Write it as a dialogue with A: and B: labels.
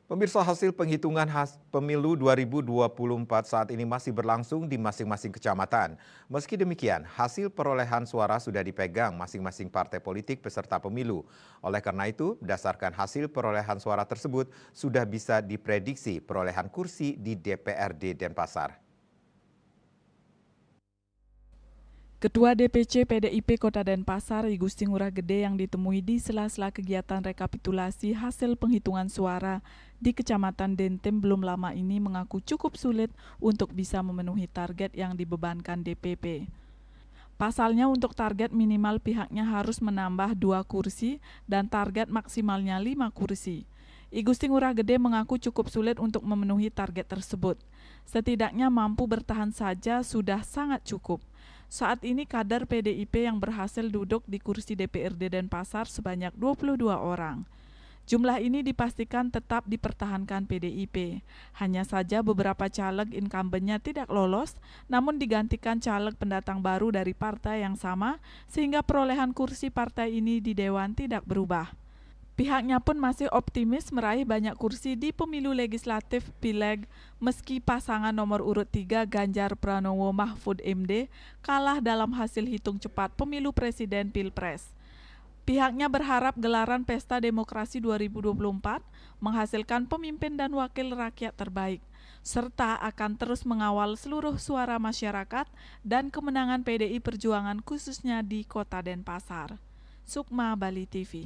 A: Pemirsa, hasil penghitungan pemilu 2024 saat ini masih berlangsung di masing-masing kecamatan. Meski demikian, hasil perolehan suara sudah dipegang masing-masing partai politik peserta pemilu. Oleh karena itu, berdasarkan hasil perolehan suara tersebut, sudah bisa diprediksi perolehan kursi di DPRD Denpasar.
B: Ketua DPC PDIP Kota Denpasar, I Gusti Ngurah Gede yang ditemui di sela-sela kegiatan rekapitulasi hasil penghitungan suara di Kecamatan Dentem belum lama ini mengaku cukup sulit untuk bisa memenuhi target yang dibebankan DPP. Pasalnya untuk target minimal pihaknya harus menambah 2 kursi dan target maksimalnya 5 kursi. I Gusti Ngurah Gede mengaku cukup sulit untuk memenuhi target tersebut. Setidaknya mampu bertahan saja sudah sangat cukup. Saat ini kader PDIP yang berhasil duduk di kursi DPRD Denpasar sebanyak 22 orang. Jumlah ini dipastikan tetap dipertahankan PDIP. Hanya saja beberapa caleg incumbentnya tidak lolos, namun digantikan caleg pendatang baru dari partai yang sama, sehingga perolehan kursi partai ini di Dewan tidak berubah. Pihaknya pun masih optimis meraih banyak kursi di pemilu legislatif Pileg meski pasangan nomor urut 3 Ganjar Pranowo Mahfud MD kalah dalam hasil hitung cepat pemilu presiden Pilpres. Pihaknya berharap gelaran Pesta Demokrasi 2024 menghasilkan pemimpin dan wakil rakyat terbaik, serta akan terus mengawal seluruh suara masyarakat dan kemenangan PDI Perjuangan khususnya di Kota Denpasar. Sukma, Bali TV.